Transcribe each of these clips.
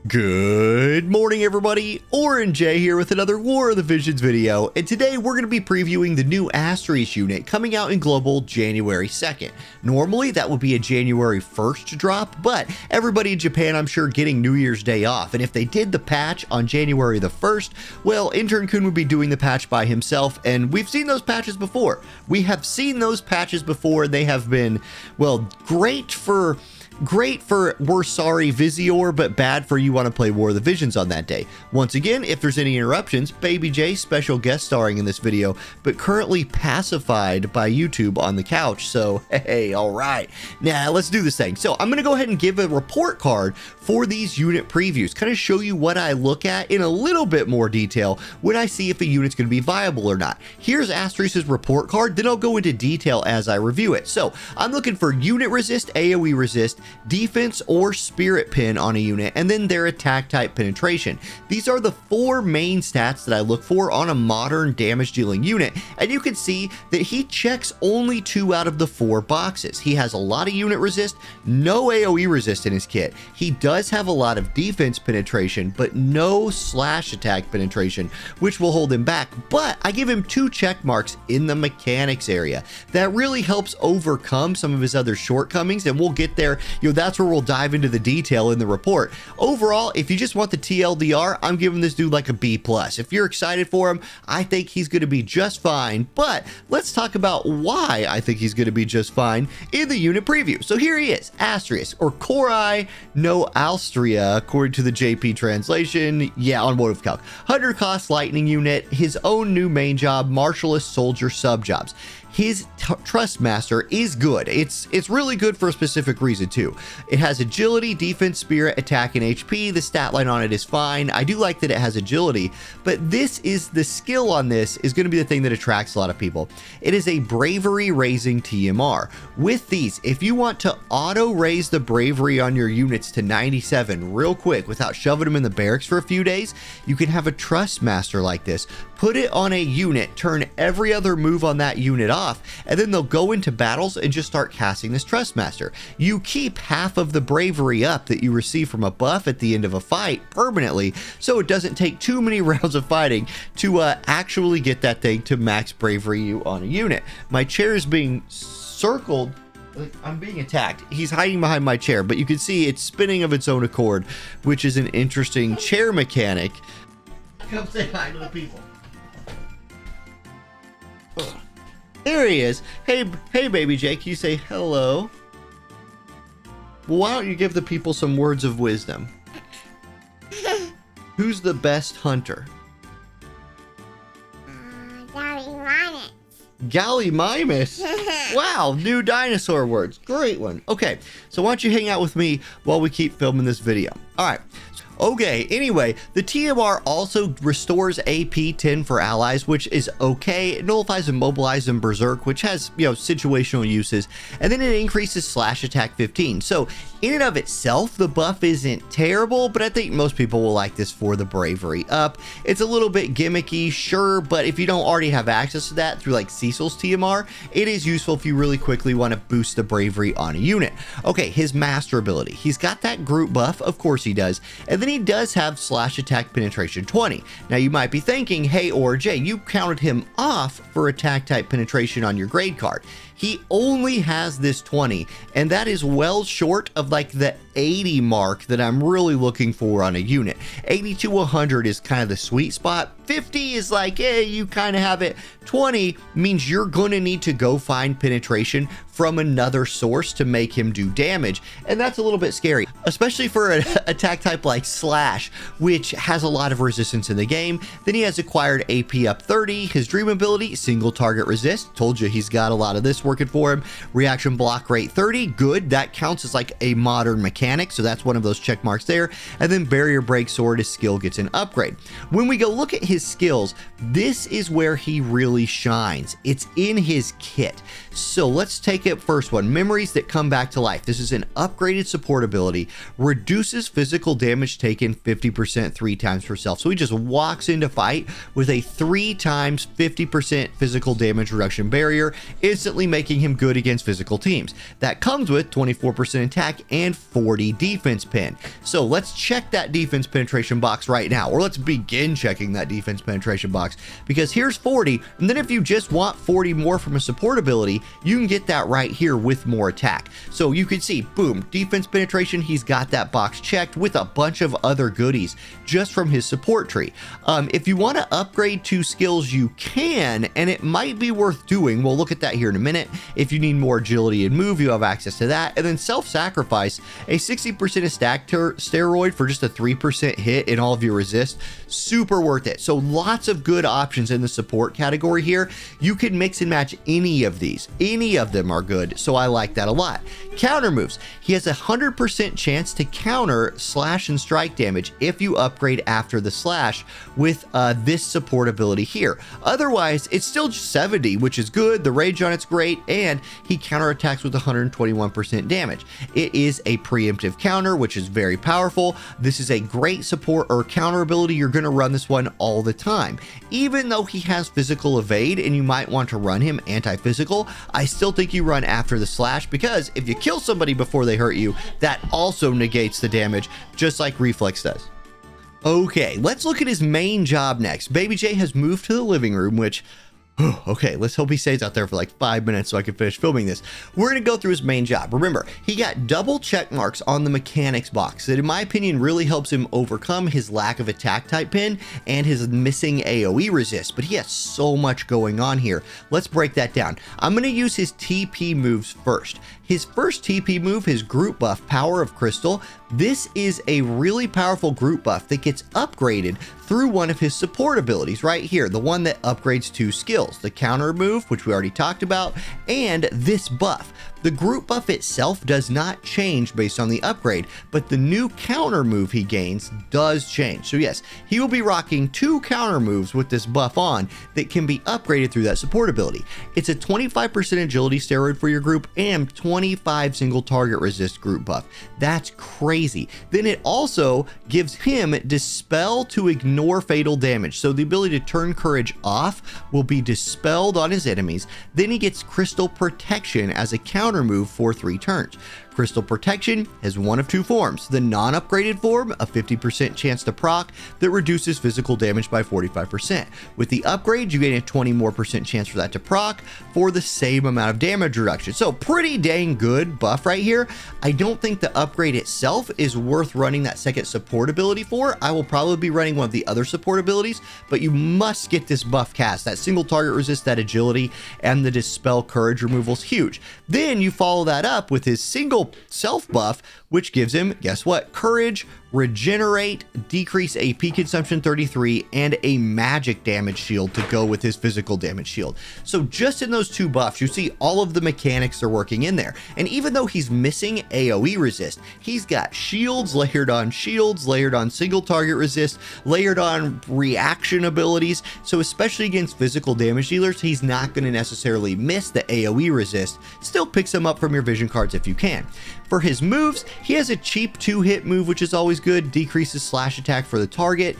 Good morning, everybody. Orange J here with another War of the Visions video, and today we're going to be previewing the new Astrius unit coming out in global January 2nd. Normally that would be a January 1st drop, but everybody in Japan, I'm sure, getting New Year's Day off, and if they did the patch on January the 1st, well, Intern-kun would be doing the patch by himself, and we've seen those patches before. We have seen those patches before, and they have been, well, great for we're sorry Vizior, but bad for you want to play War of the Visions on that day. Once again, if there's any interruptions, Baby J special guest starring in this video, but currently pacified by YouTube on the couch. So hey, all right, now let's do this thing. So I'm gonna go ahead and give a report card for these unit previews, kind of show you what I look at in a little bit more detail when I see if a unit's going to be viable or not. Here's Astrius's report card, then I'll go into detail as I review it. So I'm looking for unit resist, AoE resist, defense or spirit pin on a unit, and then their attack type penetration. These are the four main stats that I look for on a modern damage dealing unit, and you can see that he checks only 2 out of the 4 boxes. He has a lot of unit resist, no AoE resist in his kit. He does have a lot of defense penetration, but no slash attack penetration, which will hold him back. But I give him 2 check marks in the mechanics area. That really helps overcome some of his other shortcomings, and we'll get there. That's where we'll dive into the detail in the report. Overall, if you just want the TLDR, I'm giving this dude like a B+. If you're excited for him, I think he's going to be just fine. But let's talk about why I think he's going to be just fine in the unit preview. So here he is, Astrius, or Korai no Austria, according to the JP translation. Yeah, on Motive Calc. 100 cost lightning unit, his own new main job, martialist soldier sub jobs. His Trust Master is good. It's really good for a specific reason too. It has agility, defense, spirit, attack, and HP. The stat line on it is fine. I do like that it has agility, but this is the skill on this is going to be the thing that attracts a lot of people. It is a bravery raising TMR. With these, if you want to auto raise the bravery on your units to 97 real quick without shoving them in the barracks for a few days, you can have a Trust Master like this. Put it on a unit, turn every other move on that unit off, and then they'll go into battles and just start casting this Trust Master. You keep half of the bravery up that you receive from a buff at the end of a fight permanently, so it doesn't take too many rounds of fighting to actually get that thing to max bravery on a unit. My chair is being circled. I'm being attacked. He's hiding behind my chair, but you can see it's spinning of its own accord, which is an interesting chair mechanic. Come say hi to the people. There he is. Hey, Baby Jake, you say hello. Well, why don't you give the people some words of wisdom? Who's the best hunter? Gallimimus. Gallimimus? Wow, new dinosaur words. Great one. Okay, so why don't you hang out with me while we keep filming this video? All right. Okay, anyway, the TMR also restores AP 10 for allies, which is okay. It nullifies Immobilize and Berserk, which has, situational uses. And then it increases slash attack 15. So in and of itself, the buff isn't terrible, but I think most people will like this for the bravery up. It's a little bit gimmicky, sure, but if you don't already have access to that through like Cecil's TMR, it is useful if you really quickly want to boost the bravery on a unit. Okay, his master ability. He's got that group buff, of course he does. And then he does have slash attack penetration 20. Now you might be thinking, hey, or Jay, you counted him off for attack type penetration on your grade card. He only has this 20, and that is well short of like the 80 mark that I'm really looking for on a unit. 80 to 100 is kind of the sweet spot. 50 is like, hey, you kind of have it. 20 means you're going to need to go find penetration from another source to make him do damage, and that's a little bit scary, especially for an attack type like Slash, which has a lot of resistance in the game. Then he has acquired AP up 30, his dream ability, single target resist, told you he's got a lot of this working for him. Reaction block rate 30, good, that counts as like a modern mechanic, so that's one of those check marks there. And then barrier break sword, his skill gets an upgrade. When we go look at his skills, this is where he really shines. It's in his kit. So let's take take it first one, Memories That Come Back to Life. This is an upgraded support ability, reduces physical damage taken 50% 3 times per self. So he just walks into fight with a 3 times 50% physical damage reduction barrier, instantly making him good against physical teams. That comes with 24% attack and 40 defense pin. So let's check that defense penetration box right now, or let's begin checking that defense penetration box, because here's 40, and then if you just want 40 more from a support ability, you can get that right here with more attack. So you can see, boom, defense penetration, he's got that box checked with a bunch of other goodies just from his support tree. If you want to upgrade 2 skills, you can, and it might be worth doing. We'll look at that here in a minute. If you need more agility and move, you have access to that. And then self-sacrifice, a 60% stack steroid for just a 3% hit in all of your resist. Super worth it. So lots of good options in the support category here. You can mix and match any of these. Any of them are good, so I like that a lot. Counter moves. He has a 100% chance to counter slash and strike damage if you upgrade after the slash with this support ability here. Otherwise, it's still just 70, which is good. The rage on it's great, and he counterattacks with 121% damage. It is a preemptive counter, which is very powerful. This is a great support or counter ability. You're going to run this one all the time. Even though he has physical evade and you might want to run him anti-physical, I still think you run after the slash, because if you kill somebody before they hurt you, that also negates the damage, just like reflex does. Okay, let's look at his main job next. Baby J has moved to the living room, which, okay, let's hope he stays out there for like 5 minutes so I can finish filming this. We're going to go through his main job. Remember, he got double check marks on the mechanics box that, in my opinion, really helps him overcome his lack of attack type pin and his missing AoE resist, but he has so much going on here. Let's break that down. I'm going to use his TP moves first. His first TP move, his group buff, Power of Crystal. This is a really powerful group buff that gets upgraded through one of his support abilities right here, the one that upgrades 2 skills, the counter move, which we already talked about, and this buff. The group buff itself does not change based on the upgrade, but the new counter move he gains does change. So yes, he will be rocking 2 counter moves with this buff on that can be upgraded through that support ability. It's a 25% agility steroid for your group and 25 single target resist group buff. That's crazy. Then it also gives him Dispel to ignore fatal damage. So the ability to turn courage off will be dispelled on his enemies. Then he gets Crystal Protection as a counter move for 3 turns. Crystal Protection has one of 2 forms. The non-upgraded form, a 50% chance to proc that reduces physical damage by 45%. With the upgrade, you gain a 20% more chance for that to proc for the same amount of damage reduction. So pretty dang good buff right here. I don't think the upgrade itself is worth running that second support ability for. I will probably be running one of the other support abilities, but you must get this buff cast. That single target resist, that agility, and the Dispel Courage removal is huge. Then you follow that up with his single self buff, which gives him, guess what? Courage, Regenerate, decrease AP consumption 33, and a magic damage shield to go with his physical damage shield. So just in those 2 buffs, you see all of the mechanics are working in there. And even though he's missing AoE resist, he's got shields, layered on single target resist, layered on reaction abilities. So especially against physical damage dealers, he's not going to necessarily miss the AoE resist. Still picks him up from your vision cards if you can. For his moves, he has a cheap 2-hit move, which is always good, decreases slash attack for the target.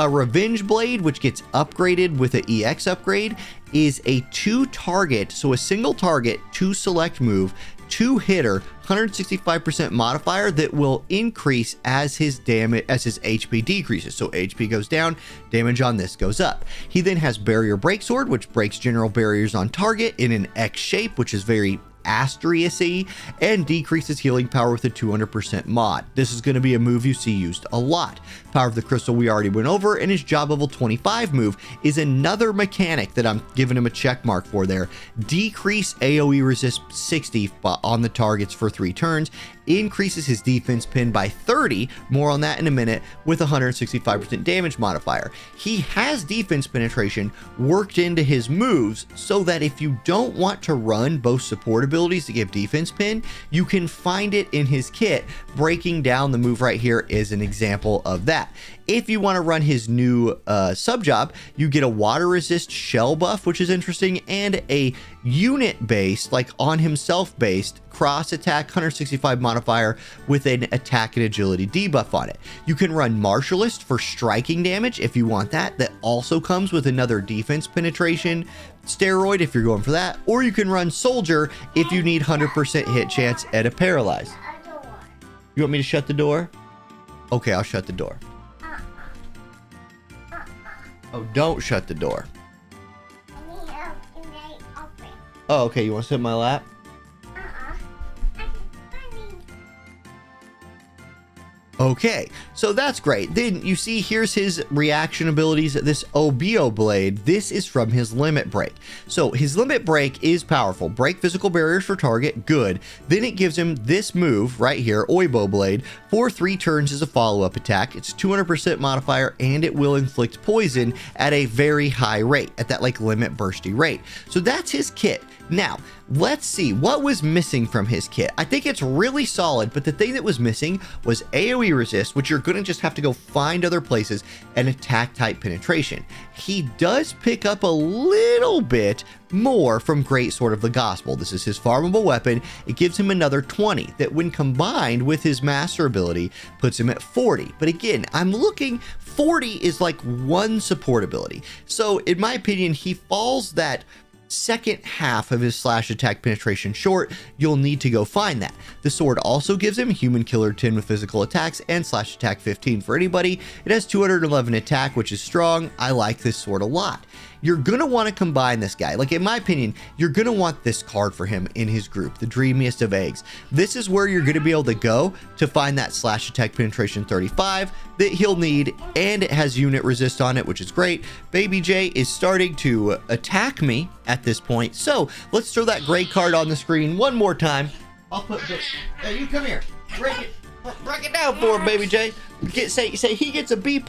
Revenge Blade, which gets upgraded with an EX upgrade, is a 2-target, so a single target, 2 select move, 2-hitter, 165% modifier that will increase as his HP decreases. So HP goes down, damage on this goes up. He then has Barrier Break Sword, which breaks general barriers on target in an X shape, which is very Astrius-y, and decreases healing power with a 200% mod. This is going to be a move you see used a lot. Power of the Crystal we already went over, and his job level 25 move is another mechanic that I'm giving him a check mark for there. Decrease AoE resist 60 on the targets for 3 turns, increases his defense pin by 30, more on that in a minute, with 165% damage modifier. He has defense penetration worked into his moves so that if you don't want to run both support abilities to give defense pin, you can find it in his kit. Breaking down the move right here is an example of that. If you want to run his new sub job, you get a water resist shell buff, which is interesting, and a unit based, like on himself based, cross attack 165 modifier with an attack and agility debuff on it. You can run Martialist for striking damage if you want that. That also comes with another defense penetration steroid if you're going for that, or you can run Soldier if you need 100% hit chance at a paralyze. You want me to shut the door? Okay, I'll shut the door. Oh, don't shut the door. Oh, okay, you want to sit in my lap? Okay, so that's great. Then you see here's his reaction abilities. This Obeo Blade, this is from his Limit Break. So his Limit Break is powerful. Break physical barriers for target, good. Then it gives him this move right here, Oibo Blade, for 3 turns as a follow-up attack. It's 200% modifier, and it will inflict poison at a very high rate, at that like limit bursty rate. So that's his kit. Now, let's see what was missing from his kit. I think it's really solid, but the thing that was missing was AoE resist, which you're going to just have to go find other places, and attack type penetration. He does pick up a little bit more from Great Sword of the Gospel. This is his farmable weapon. It gives him another 20 that when combined with his master ability puts him at 40. But again, I'm looking, 40 is like one support ability. So in my opinion, he falls that second half of his slash attack penetration short. You'll need to go find that. The sword also gives him human killer 10 with physical attacks and slash attack 15 for anybody. It has 211 attack, which is strong. I like this sword a lot. You're gonna want to combine this guy. Like in my opinion, you're gonna want this card for him in his group, the Dreamiest of Eggs. This is where you're gonna be able to go to find that slash attack penetration 35 that he'll need, and it has unit resist on it, which is great. Baby J is starting to attack me at this point, so let's throw that gray card on the screen one more time. I'll put this. Hey, you come here. Break it down for him, Baby J. Say he gets a B+.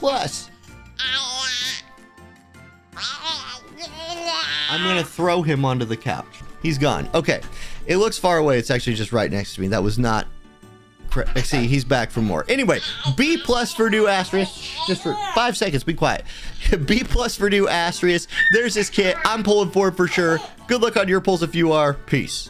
I'm gonna throw him onto the couch. He's gone. Okay, it looks far away. It's actually just right next to me. That was not correct. See, he's back for more. Anyway, B+ for new Astrius. Just for 5 seconds, be quiet. B+ for new Astrius. There's his kit. I'm pulling for it for sure. Good luck on your pulls if you are. Peace.